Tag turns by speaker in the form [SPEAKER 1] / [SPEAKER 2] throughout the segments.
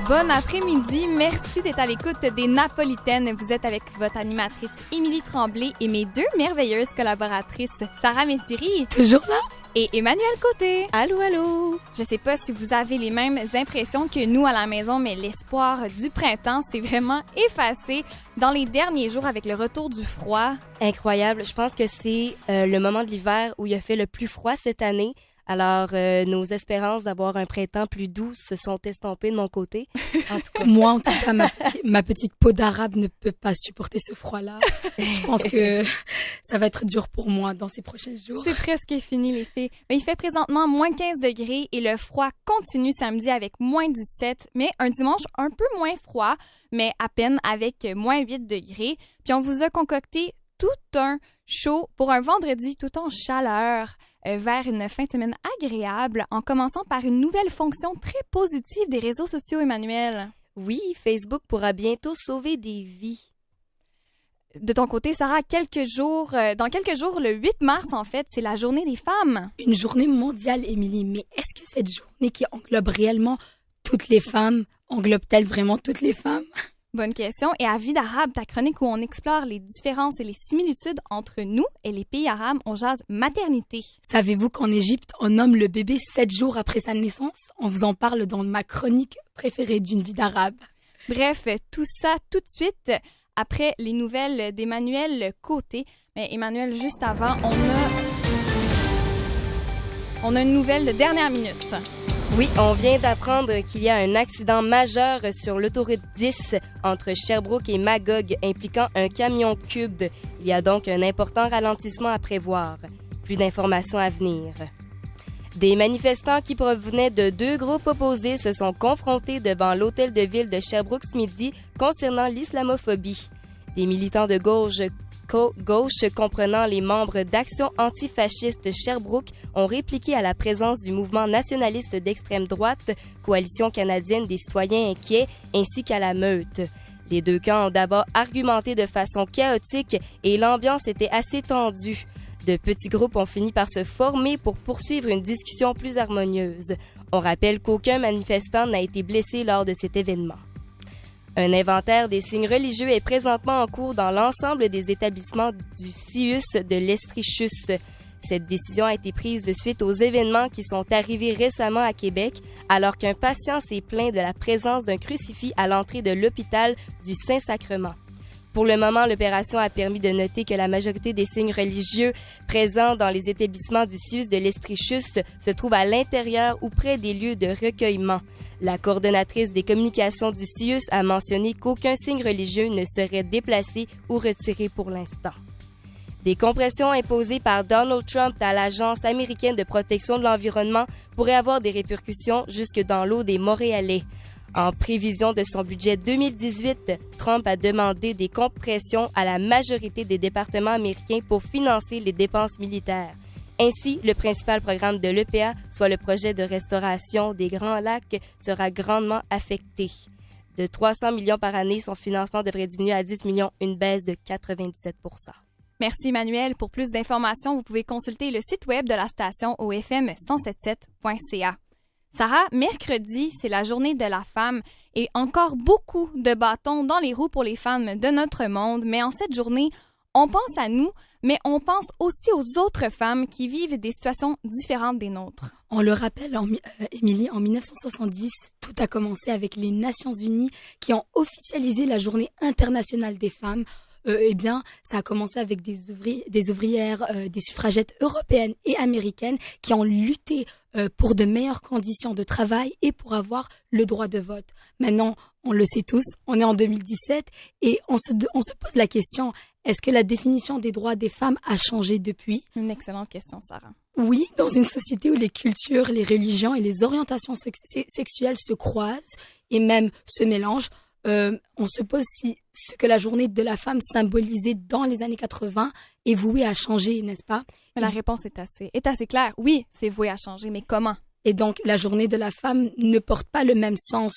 [SPEAKER 1] Bon après-midi, merci d'être à l'écoute des Napolitaines. Vous êtes avec votre animatrice Émilie Tremblay et mes deux merveilleuses collaboratrices, Sarah Messiri.
[SPEAKER 2] Toujours là?
[SPEAKER 1] Et Emmanuel Côté.
[SPEAKER 3] Allô, allô!
[SPEAKER 1] Je sais pas si vous avez les mêmes impressions que nous à la maison, mais l'espoir du printemps s'est vraiment effacé dans les derniers jours avec le retour du froid.
[SPEAKER 3] Incroyable. Je pense que c'est le moment de l'hiver où il a fait le plus froid cette année. Alors, nos espérances d'avoir un printemps plus doux se sont estampées de mon côté.
[SPEAKER 2] En tout cas. Moi, en tout cas, ma petite peau d'arabe ne peut pas supporter ce froid-là. Je pense que ça va être dur pour moi dans ces prochains jours.
[SPEAKER 1] C'est presque fini, les filles. Mais il fait présentement moins 15 degrés et le froid continue samedi avec moins 17, mais un dimanche un peu moins froid, mais à peine avec moins 8 degrés. Puis on vous a concocté tout un show pour un vendredi tout en chaleur vers une fin de semaine agréable en commençant par une nouvelle fonction très positive des réseaux sociaux, Emmanuel.
[SPEAKER 3] Oui, Facebook pourra bientôt sauver des vies.
[SPEAKER 1] De ton côté, Sarah, dans quelques jours, le 8 mars, en fait, c'est la journée des femmes.
[SPEAKER 2] Une journée mondiale, Émilie, mais est-ce que cette journée qui englobe réellement toutes les femmes, englobe-t-elle vraiment toutes les femmes?
[SPEAKER 1] Bonne question. Et à Vie d'arabe, ta chronique où on explore les différences et les similitudes entre nous et les pays arabes, on jase maternité.
[SPEAKER 2] Savez-vous qu'en Égypte, on nomme le bébé 7 jours après sa naissance? On vous en parle dans ma chronique préférée d'une vie d'arabe.
[SPEAKER 1] Bref, tout ça tout de suite après les nouvelles d'Emmanuel Côté. Mais Emmanuel, juste avant, on a une nouvelle de dernière minute.
[SPEAKER 3] Oui, on vient d'apprendre qu'il y a un accident majeur sur l'autoroute 10 entre Sherbrooke et Magog impliquant un camion cube. Il y a donc un important ralentissement à prévoir. Plus d'informations à venir. Des manifestants qui provenaient de deux groupes opposés se sont confrontés devant l'hôtel de ville de Sherbrooke ce midi concernant l'islamophobie. Des militants de gauche comprenant les membres d'Action antifasciste Sherbrooke ont répliqué à la présence du mouvement nationaliste d'extrême droite, Coalition canadienne des citoyens inquiets, ainsi qu'à la meute. Les deux camps ont d'abord argumenté de façon chaotique et l'ambiance était assez tendue. De petits groupes ont fini par se former pour poursuivre une discussion plus harmonieuse. On rappelle qu'aucun manifestant n'a été blessé lors de cet événement. Un inventaire des signes religieux est présentement en cours dans l'ensemble des établissements du CIUS de l'Estrichus. Cette décision a été prise de suite aux événements qui sont arrivés récemment à Québec, alors qu'un patient s'est plaint de la présence d'un crucifix à l'entrée de l'hôpital du Saint-Sacrement. Pour le moment, l'opération a permis de noter que la majorité des signes religieux présents dans les établissements du CIUS de l'Estrichus se trouvent à l'intérieur ou près des lieux de recueillement. La coordonnatrice des communications du CIUS a mentionné qu'aucun signe religieux ne serait déplacé ou retiré pour l'instant. Des compressions imposées par Donald Trump à l'Agence américaine de protection de l'environnement pourraient avoir des répercussions jusque dans l'eau des Montréalais. En prévision de son budget 2018, Trump a demandé des compressions à la majorité des départements américains pour financer les dépenses militaires. Ainsi, le principal programme de l'EPA, soit le projet de restauration des Grands Lacs, sera grandement affecté. De 300 millions par année, son financement devrait diminuer à 10 millions, une baisse de 97 %.
[SPEAKER 1] Merci Emmanuel. Pour plus d'informations, vous pouvez consulter le site web de la station au fm1077.ca. Sarah, mercredi, c'est la journée de la femme et encore beaucoup de bâtons dans les roues pour les femmes de notre monde. Mais en cette journée, on pense à nous, mais on pense aussi aux autres femmes qui vivent des situations différentes des nôtres.
[SPEAKER 2] On le rappelle, Émilie, en 1970, tout a commencé avec les Nations Unies qui ont officialisé la Journée internationale des femmes. Ça a commencé avec des ouvrières, des suffragettes européennes et américaines qui ont lutté pour de meilleures conditions de travail et pour avoir le droit de vote. Maintenant, on le sait tous, on est en 2017 et on se pose la question, est-ce que la définition des droits des femmes a changé depuis?
[SPEAKER 1] Une excellente question, Sarah.
[SPEAKER 2] Oui, dans une société où les cultures, les religions et les orientations sexuelles se croisent et même se mélangent, on se pose si ce que la journée de la femme symbolisait dans les années 80 est voué à changer, n'est-ce pas?
[SPEAKER 1] Mais la réponse est assez claire. Oui, c'est voué à changer, mais comment?
[SPEAKER 2] Et donc, la journée de la femme ne porte pas le même sens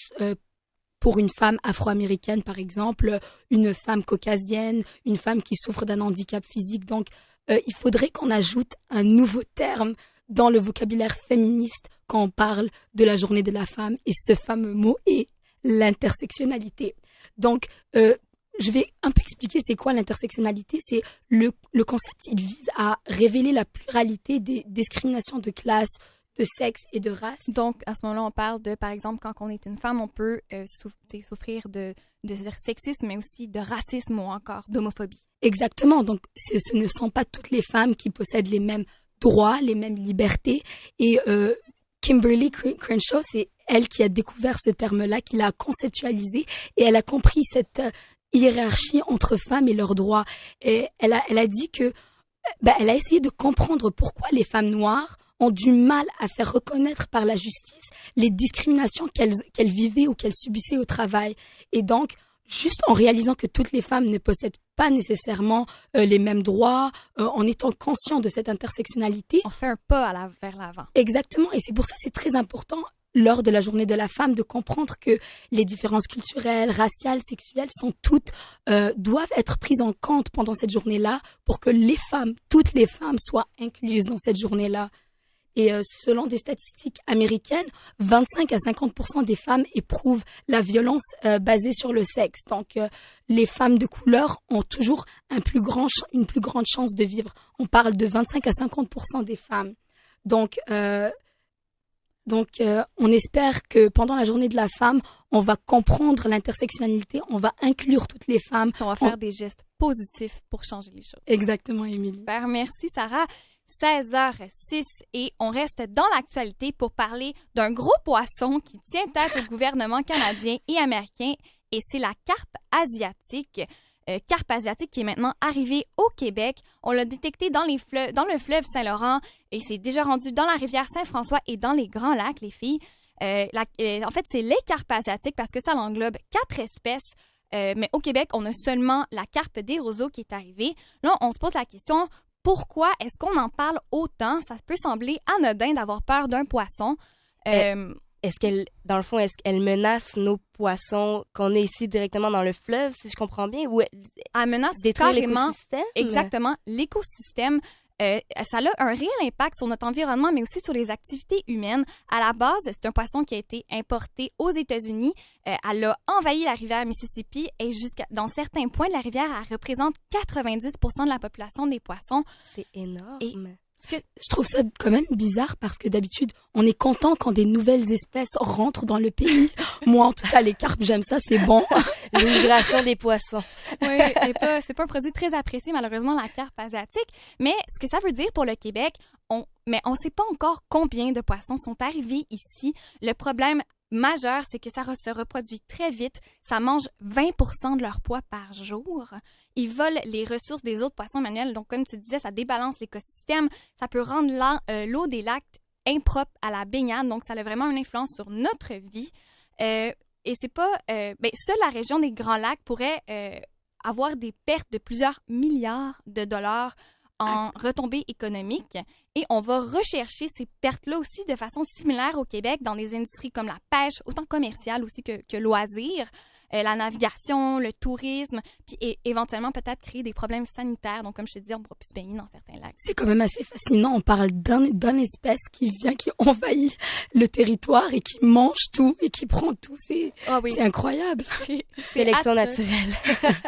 [SPEAKER 2] pour une femme afro-américaine, par exemple, une femme caucasienne, une femme qui souffre d'un handicap physique. Donc, il faudrait qu'on ajoute un nouveau terme dans le vocabulaire féministe quand on parle de la journée de la femme. Et ce fameux mot est l'intersectionnalité. Donc, je vais un peu expliquer c'est quoi l'intersectionnalité. C'est le concept, il vise à révéler la pluralité des discriminations de classe, de sexe et de race.
[SPEAKER 1] Donc, à ce moment-là, on parle de, par exemple, quand on est une femme, on peut souffrir de sexisme, mais aussi de racisme ou encore d'homophobie.
[SPEAKER 2] Exactement. Donc, ce ne sont pas toutes les femmes qui possèdent les mêmes droits, les mêmes libertés. Et Kimberly Crenshaw, c'est elle qui a découvert ce terme-là, qui l'a conceptualisé, et elle a compris cette hiérarchie entre femmes et leurs droits. Et elle a dit que, elle a essayé de comprendre pourquoi les femmes noires ont du mal à faire reconnaître par la justice les discriminations qu'elles vivaient ou qu'elles subissaient au travail. Et donc, juste en réalisant que toutes les femmes ne possèdent pas nécessairement les mêmes droits, en étant conscient de cette intersectionnalité.
[SPEAKER 1] On fait un pas vers l'avant.
[SPEAKER 2] Exactement, et c'est pour ça que c'est très important lors de la journée de la femme de comprendre que les différences culturelles, raciales, sexuelles sont toutes doivent être prises en compte pendant cette journée-là pour que les femmes, toutes les femmes soient incluses dans cette journée-là. Et selon des statistiques américaines, 25 à 50% des femmes éprouvent la violence basée sur le sexe. Donc, les femmes de couleur ont toujours une plus grande chance de vivre. On parle de 25 à 50% des femmes. Donc, on espère que pendant la journée de la femme, on va comprendre l'intersectionnalité, on va inclure toutes les femmes.
[SPEAKER 1] On va faire des gestes positifs pour changer les choses.
[SPEAKER 2] Exactement, Émilie.
[SPEAKER 1] Super, merci Sarah. 16h06 et on reste dans l'actualité pour parler d'un gros poisson qui tient tête au gouvernement canadien et américain et c'est la carpe asiatique. Carpe asiatique qui est maintenant arrivée au Québec. On l'a détecté dans le fleuve Saint-Laurent et c'est déjà rendu dans la rivière Saint-François et dans les Grands Lacs, les filles. En fait, c'est les carpes asiatiques parce que ça englobe 4 espèces. Mais au Québec, on a seulement la carpe des roseaux qui est arrivée. Là, on se pose la question, pourquoi est-ce qu'on en parle autant? Ça peut sembler anodin d'avoir peur d'un poisson.
[SPEAKER 3] Est-ce qu'elle menace nos poissons qu'on est ici directement dans le fleuve, si je comprends bien, ou
[SPEAKER 1] elle menace
[SPEAKER 3] détruire
[SPEAKER 1] carrément
[SPEAKER 3] l'écosystème?
[SPEAKER 1] Exactement, l'écosystème. Ça a un réel impact sur notre environnement, mais aussi sur les activités humaines. À la base, c'est un poisson qui a été importé aux États-Unis. Elle a envahi la rivière Mississippi et dans certains points de la rivière, elle représente 90% de la population des poissons.
[SPEAKER 3] C'est énorme.
[SPEAKER 2] Et je trouve ça quand même bizarre parce que d'habitude, on est content quand des nouvelles espèces rentrent dans le pays. Moi, en tout cas, les carpes, j'aime ça, c'est bon.
[SPEAKER 3] L'immigration des poissons.
[SPEAKER 1] Oui, c'est pas un produit très apprécié, malheureusement, la carpe asiatique. Mais ce que ça veut dire pour le Québec, on sait pas encore combien de poissons sont arrivés ici. Le problème majeur, c'est que ça se reproduit très vite. Ça mange 20% de leur poids par jour. Ils volent les ressources des autres poissons, Emmanuel. Donc, comme tu disais, ça débalance l'écosystème. Ça peut rendre l'eau des lacs impropre à la baignade. Donc, ça a vraiment une influence sur notre vie. Et c'est pas... seule la région des Grands Lacs pourrait avoir des pertes de plusieurs milliards de dollars en retombées économiques. Et on va rechercher ces pertes-là aussi de façon similaire au Québec dans des industries comme la pêche, autant commerciale aussi que loisirs, la navigation, le tourisme, puis éventuellement peut-être créer des problèmes sanitaires. Donc, comme je te dis, on ne pourra plus se baigner dans certains lacs.
[SPEAKER 2] C'est quand même assez fascinant. On parle d'une espèce qui envahit le territoire et qui mange tout et qui prend tout. C'est incroyable.
[SPEAKER 3] Sélection naturelle.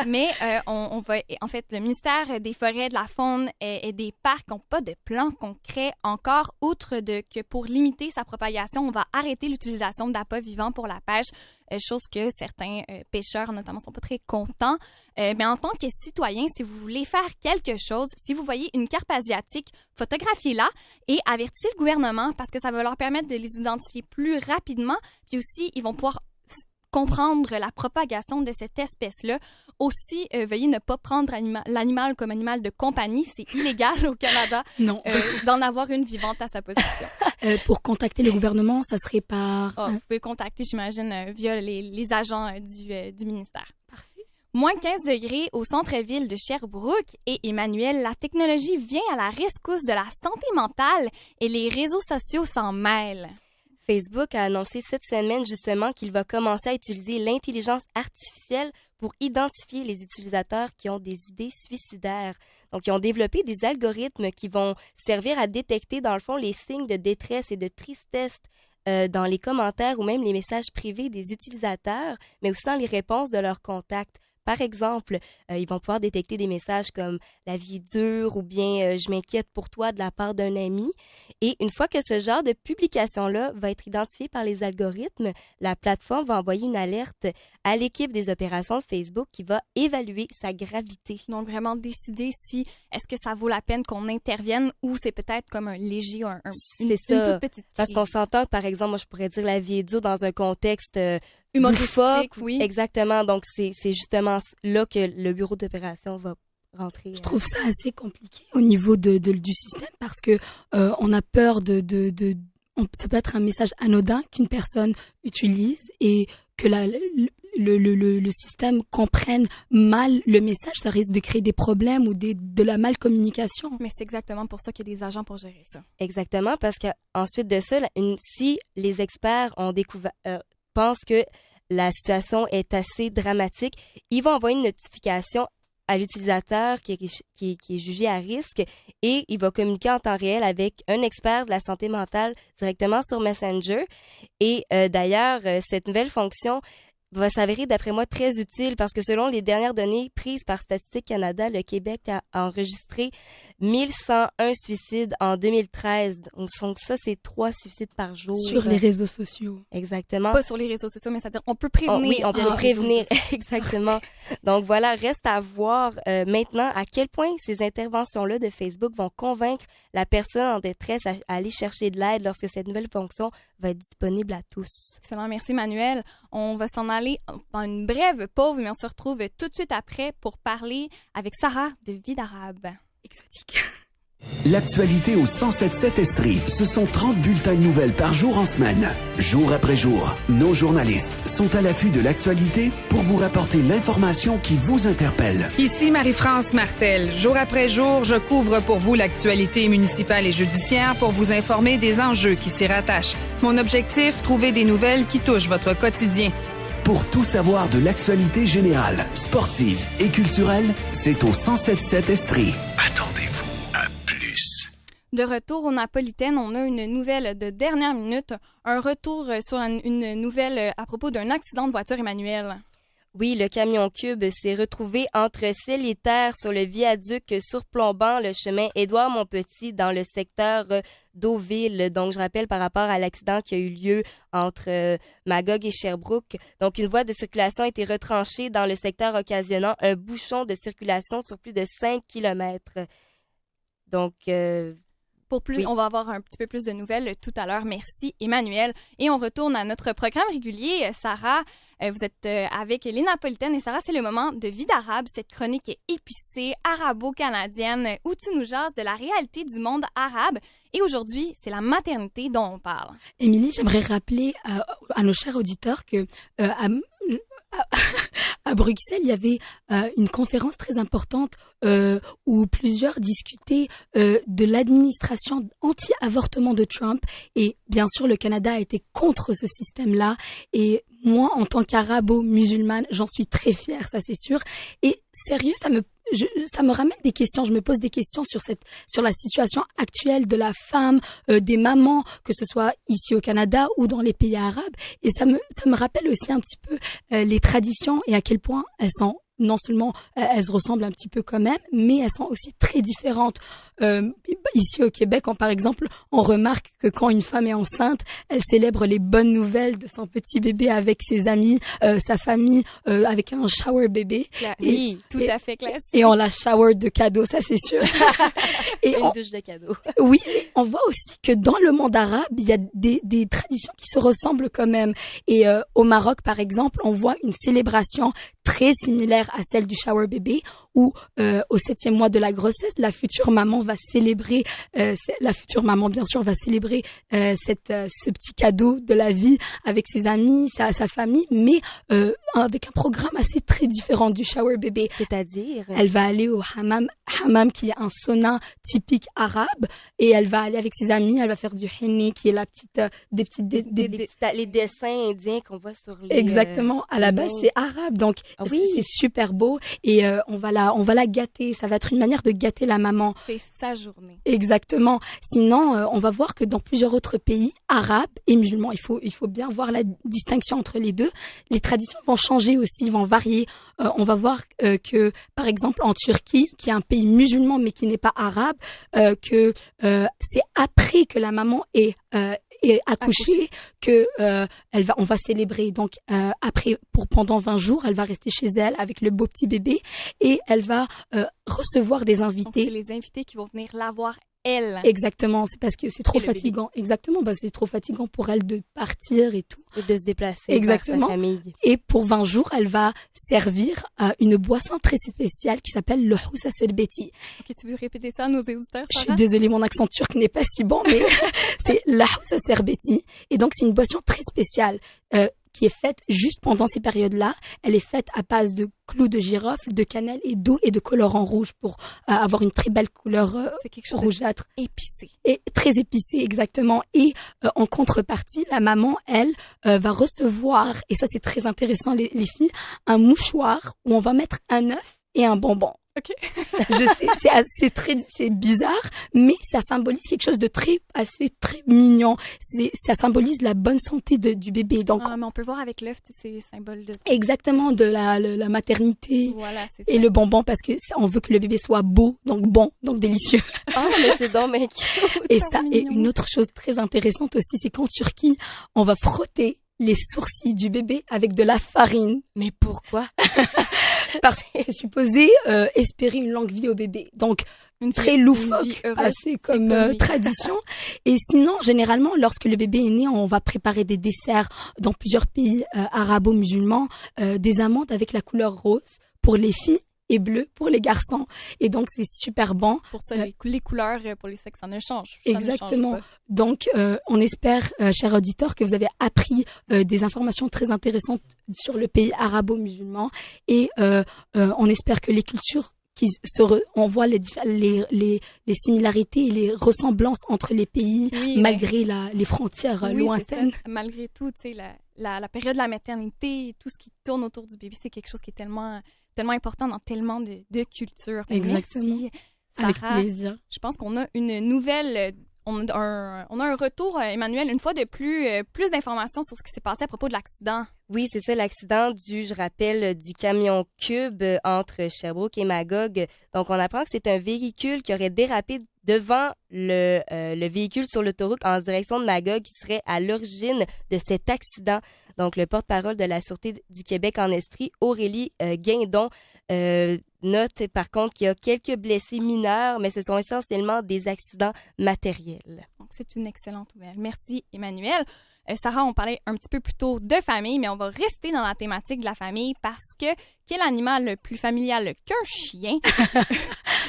[SPEAKER 1] Mais on va... En fait, le ministère des Forêts, de la Faune et des Parcs n'ont pas de plan concret encore, outre que pour limiter sa propagation, on va arrêter l'utilisation d'appâts vivants pour la pêche, chose que certains pêcheurs, notamment, sont pas très contents. Mais en tant que citoyen, si vous voulez faire quelque chose, si vous voyez une carpe asiatique, photographiez-la et avertissez le gouvernement parce que ça va leur permettre de les identifier plus rapidement. Puis aussi, ils vont pouvoir comprendre la propagation de cette espèce-là. Aussi, veuillez ne pas prendre l'animal comme animal de compagnie. C'est illégal au Canada d'en avoir une vivante à sa possession.
[SPEAKER 2] Pour contacter le gouvernement, ça serait par...
[SPEAKER 1] Vous pouvez contacter, j'imagine, via les agents du ministère.
[SPEAKER 2] Parfait.
[SPEAKER 1] Moins 15 degrés au centre-ville de Sherbrooke. Et Emmanuel, la technologie vient à la rescousse de la santé mentale et les réseaux sociaux s'en mêlent.
[SPEAKER 3] Facebook a annoncé cette semaine justement qu'il va commencer à utiliser l'intelligence artificielle pour identifier les utilisateurs qui ont des idées suicidaires. Donc, ils ont développé des algorithmes qui vont servir à détecter, dans le fond, les signes de détresse et de tristesse dans les commentaires ou même les messages privés des utilisateurs, mais aussi dans les réponses de leurs contacts. Par exemple, ils vont pouvoir détecter des messages comme « la vie est dure » ou bien « je m'inquiète pour toi » de la part d'un ami. Et une fois que ce genre de publication-là va être identifié par les algorithmes, la plateforme va envoyer une alerte à l'équipe des opérations de Facebook qui va évaluer sa gravité.
[SPEAKER 1] Donc, vraiment décider si est-ce que ça vaut la peine qu'on intervienne ou c'est peut-être comme un léger, une toute petite crise.
[SPEAKER 3] Parce qu'on s'entend, par exemple, moi, je pourrais dire « la vie est dure » dans un contexte
[SPEAKER 1] humoristique, oui.
[SPEAKER 3] Exactement. Donc, c'est justement là que le bureau d'opération va rentrer.
[SPEAKER 2] Je trouve ça assez compliqué au niveau du système parce que on a peur ça peut être un message anodin qu'une personne utilise et que le système comprenne mal le message, ça risque de créer des problèmes ou de la malcommunication.
[SPEAKER 1] Mais c'est exactement pour ça qu'il y a des agents pour gérer ça.
[SPEAKER 3] Exactement, parce qu'ensuite de ça, si les experts ont pensent que la situation est assez dramatique, ils vont envoyer une notification à l'utilisateur qui est jugé à risque et il va communiquer en temps réel avec un expert de la santé mentale directement sur Messenger. Et d'ailleurs, cette nouvelle fonction va s'avérer, d'après moi, très utile parce que selon les dernières données prises par Statistique Canada, le Québec a enregistré 1101 suicides en 2013. Donc ça, c'est 3 suicides par jour.
[SPEAKER 2] Sur les réseaux sociaux.
[SPEAKER 3] Exactement.
[SPEAKER 1] Pas sur les réseaux sociaux, mais c'est-à-dire on peut prévenir.
[SPEAKER 3] Oui, on peut prévenir, exactement. Donc voilà, reste à voir maintenant à quel point ces interventions-là de Facebook vont convaincre la personne en détresse à aller chercher de l'aide lorsque cette nouvelle fonction va être disponible à tous.
[SPEAKER 1] Excellent, merci Manuel. On va s'en aller en une brève pause, mais on se retrouve tout de suite après pour parler avec Sarah de Vie d'Arabe.
[SPEAKER 2] Exotique.
[SPEAKER 4] L'actualité au 107.7 Estrie, ce sont 30 bulletins de nouvelles par jour en semaine. Jour après jour, nos journalistes sont à l'affût de l'actualité pour vous rapporter l'information qui vous interpelle.
[SPEAKER 5] Ici Marie-France Martel. Jour après jour, je couvre pour vous l'actualité municipale et judiciaire pour vous informer des enjeux qui s'y rattachent. Mon objectif, trouver des nouvelles qui touchent votre quotidien.
[SPEAKER 4] Pour tout savoir de l'actualité générale, sportive et culturelle, c'est au 107.7 Estrie. Attendez-vous à plus.
[SPEAKER 1] De retour aux Napolitaines, on a une nouvelle de dernière minute, un retour sur une nouvelle à propos d'un accident de voiture, Emmanuel.
[SPEAKER 3] Oui, le camion Cube s'est retrouvé entre ciel et terre sur le viaduc surplombant le chemin Édouard-Montpetit dans le secteur d'Auville. Donc, je rappelle par rapport à l'accident qui a eu lieu entre Magog et Sherbrooke. Donc, une voie de circulation a été retranchée dans le secteur occasionnant un bouchon de circulation sur plus de 5 kilomètres. Donc,
[SPEAKER 1] pour plus,
[SPEAKER 3] oui.
[SPEAKER 1] On va avoir un petit peu plus de nouvelles tout à l'heure. Merci, Emmanuel. Et on retourne à notre programme régulier. Sarah, vous êtes avec les Napolitaines. Et Sarah, c'est le moment de Vie d'Arabe, cette chronique épicée, arabo-canadienne, où tu nous jases de la réalité du monde arabe. Et aujourd'hui, c'est la maternité dont on parle.
[SPEAKER 2] Émilie, j'aimerais rappeler à nos chers auditeurs que à Bruxelles, il y avait une conférence très importante où plusieurs discutaient de l'administration anti-avortement de Trump. Et bien sûr, le Canada a été contre ce système-là. Et moi, en tant qu'arabo-musulmane, j'en suis très fière, ça c'est sûr. Et sérieux, ça me ramène des questions. Je me pose des questions sur la situation actuelle de la femme, des mamans, que ce soit ici au Canada ou dans les pays arabes. Et ça me rappelle aussi un petit peu les traditions et à quel point elles sont non seulement elles se ressemblent un petit peu quand même, mais elles sont aussi très différentes. Ici au Québec, par exemple, on remarque que quand une femme est enceinte, elle célèbre les bonnes nouvelles de son petit bébé avec ses amis, sa famille, avec un shower bébé.
[SPEAKER 1] Oui, tout à fait classique.
[SPEAKER 2] Et on la shower de cadeaux, ça c'est sûr.
[SPEAKER 3] Et une douche de cadeaux.
[SPEAKER 2] Oui, on voit aussi que dans le monde arabe, il y a des traditions qui se ressemblent quand même. Et au Maroc, par exemple, on voit une célébration très similaire à celle du shower bébé où au 7e mois de la grossesse, la future maman va célébrer, ce petit cadeau de la vie avec ses amis, sa famille, mais avec un programme assez très différent du shower bébé.
[SPEAKER 3] C'est-à-dire?
[SPEAKER 2] Elle va aller au hammam qui est un sauna typique arabe, et elle va aller avec ses amis, elle va faire du henné qui est la petite,
[SPEAKER 3] les dessins indiens qu'on voit sur les...
[SPEAKER 2] Exactement. À la base, c'est arabe, donc
[SPEAKER 3] oui.
[SPEAKER 2] c'est super beau, et on va on va la gâter. Ça va être une manière de gâter la maman.
[SPEAKER 1] C'est sa journée.
[SPEAKER 2] Exactement. Sinon, on va voir que dans plusieurs autres pays arabes et musulmans, il faut bien voir la distinction entre les deux. Les traditions vont changer aussi, vont varier. On va voir que, par exemple, en Turquie, qui est un pays musulman mais qui n'est pas arabe, que c'est après que la maman est accouchée que on va célébrer. Donc après, pendant 20 jours, elle va rester chez elle avec le beau petit bébé et elle va recevoir des invités.
[SPEAKER 1] Donc, c'est les invités qui vont venir la voir elle.
[SPEAKER 2] Exactement, c'est parce que c'est trop
[SPEAKER 1] Et le
[SPEAKER 2] fatigant. Exactement, c'est trop fatigant pour elle de partir et tout.
[SPEAKER 3] Et de se déplacer
[SPEAKER 2] Exactement.
[SPEAKER 3] vers sa famille.
[SPEAKER 2] Et pour 20 jours, elle va servir une boisson très spéciale qui s'appelle le houssa selbeti.
[SPEAKER 1] Ok, tu veux répéter ça à nos éditeurs,
[SPEAKER 2] Je
[SPEAKER 1] Sarah?
[SPEAKER 2] suis désolée, mon accent turc n'est pas si bon, mais c'est la houssa selbeti. Et donc, c'est une boisson très spéciale qui est faite juste pendant ces périodes-là. Elle est faite à base de clous de girofle, de cannelle et d'eau et de colorant rouge pour avoir une très belle couleur
[SPEAKER 1] C'est quelque chose
[SPEAKER 2] rougeâtre.
[SPEAKER 1] épicé.
[SPEAKER 2] Et très épicé, exactement. Et en contrepartie, la maman, elle, va recevoir, et ça c'est très intéressant les filles, un mouchoir où on va mettre un œuf et un bonbon.
[SPEAKER 1] Ok.
[SPEAKER 2] Je sais, c'est bizarre, mais ça symbolise quelque chose de très mignon. Ça symbolise la bonne santé du bébé. Donc,
[SPEAKER 1] Mais on peut voir avec l'œuf, c'est symbole de...
[SPEAKER 2] exactement, de la maternité.
[SPEAKER 1] Voilà, c'est
[SPEAKER 2] Et
[SPEAKER 1] ça.
[SPEAKER 2] le bonbon parce que on veut que le bébé soit beau, donc bon, donc délicieux.
[SPEAKER 3] Oh, mais c'est donc mec.
[SPEAKER 2] Et
[SPEAKER 1] ça,
[SPEAKER 2] ça,
[SPEAKER 1] mignon.
[SPEAKER 2] et une autre chose très intéressante aussi, c'est qu'en Turquie, on va frotter les sourcils du bébé avec de la farine.
[SPEAKER 3] Mais pourquoi?
[SPEAKER 2] Parce que c'est supposé espérer une longue vie au bébé. Donc, très
[SPEAKER 1] une vie
[SPEAKER 2] loufoque,
[SPEAKER 1] heureuse.
[SPEAKER 2] assez comme
[SPEAKER 1] comique.
[SPEAKER 2] tradition. Et sinon, généralement, lorsque le bébé est né, on va préparer des desserts dans plusieurs pays arabo-musulmans, des amandes avec la couleur rose pour les filles et bleu pour les garçons. Et donc, c'est super bon.
[SPEAKER 1] Pour ça, les couleurs pour les sexes, ça ne change. Ça ne change
[SPEAKER 2] Exactement.
[SPEAKER 1] pas.
[SPEAKER 2] Donc, on espère, chers auditeurs, que vous avez appris des informations très intéressantes sur le pays arabo-musulman et on espère que les cultures on voit les similarités et les ressemblances entre les pays
[SPEAKER 1] Oui,
[SPEAKER 2] malgré les frontières
[SPEAKER 1] oui,
[SPEAKER 2] lointaines.
[SPEAKER 1] c'est ça. Malgré tout, tu sais, la période de la maternité, tout ce qui tourne autour du bébé, c'est quelque chose qui est tellement important dans tellement de cultures.
[SPEAKER 2] Exactement.
[SPEAKER 1] Merci,
[SPEAKER 2] Avec
[SPEAKER 1] Sarah.
[SPEAKER 2] plaisir.
[SPEAKER 1] Je pense qu'on a une nouvelle... On a un retour, Emmanuel, une fois de plus d'informations sur ce qui s'est passé à propos de l'accident.
[SPEAKER 3] Oui, c'est ça, l'accident je rappelle, du camion Cube entre Sherbrooke et Magog. Donc, on apprend que c'est un véhicule qui aurait dérapé devant le véhicule sur l'autoroute en direction de Magog qui serait à l'origine de cet accident. Donc, le porte-parole de la Sûreté du Québec en Estrie, Aurélie Guindon, note par contre qu'il y a quelques blessés mineurs, mais ce sont essentiellement des accidents matériels.
[SPEAKER 1] Donc, c'est une excellente nouvelle. Merci, Emmanuel. Sarah, on parlait un petit peu plus tôt de famille, mais on va rester dans la thématique de la famille parce que quel animal plus familial qu'un chien?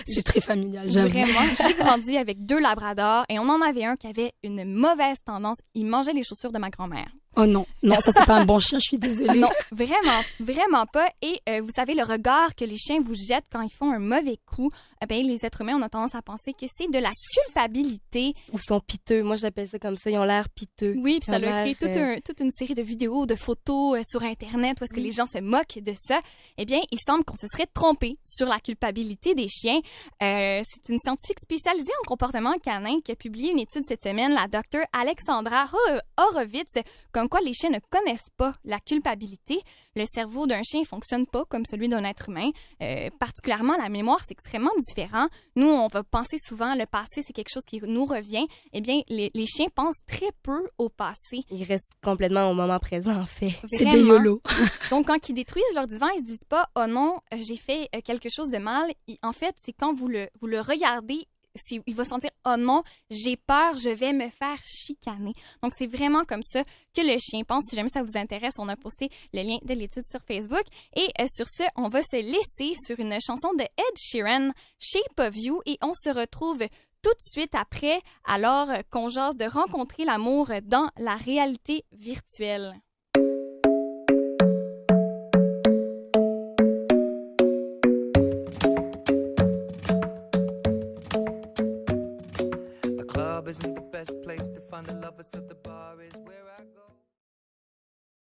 [SPEAKER 2] C'est très familial, j'avoue.
[SPEAKER 1] Vraiment, j'ai grandi avec 2 labradors et on en avait un qui avait une mauvaise tendance. Il mangeait les chaussures de ma grand-mère.
[SPEAKER 2] Oh non, ça c'est pas un bon chien, je suis désolée.
[SPEAKER 1] Non, vraiment pas. Et vous savez, le regard que les chiens vous jettent quand ils font un mauvais coup, les êtres humains, on a tendance à penser que c'est de la culpabilité.
[SPEAKER 3] Ou sont piteux. Moi, j'appelle ça comme ça. Ils ont l'air piteux.
[SPEAKER 1] Oui, puis ça
[SPEAKER 3] Ils ont
[SPEAKER 1] a créé
[SPEAKER 3] l'air,
[SPEAKER 1] toute une série de vidéos, de photos sur Internet où est-ce que les gens se moquent de ça. Eh bien, il semble qu'on se serait trompé sur la culpabilité des chiens. C'est une scientifique spécialisée en comportement canin qui a publié une étude cette semaine, la docteure Alexandra Horowitz, comme quoi les chiens ne connaissent pas la culpabilité. Le cerveau d'un chien fonctionne pas comme celui d'un être humain. Particulièrement, la mémoire, c'est extrêmement différent. Nous, on va penser souvent, le passé, c'est quelque chose qui nous revient. Eh bien, les chiens pensent très peu au passé.
[SPEAKER 3] Ils restent complètement au moment présent, en fait.
[SPEAKER 2] C'est
[SPEAKER 1] Vraiment.
[SPEAKER 2] des YOLO.
[SPEAKER 1] Donc, quand ils détruisent leur divan, ils se disent pas « Oh non, j'ai fait quelque chose de mal ». En fait, c'est quand vous le regardez, il va sentir « Oh non, j'ai peur, je vais me faire chicaner ». Donc, c'est vraiment comme ça que le chien pense. Si jamais ça vous intéresse, on a posté le lien de l'étude sur Facebook. Et sur ce, on va se laisser sur une chanson de Ed Sheeran, « Shape of You », et on se retrouve tout de suite après, alors qu'on jase de rencontrer l'amour dans la réalité virtuelle.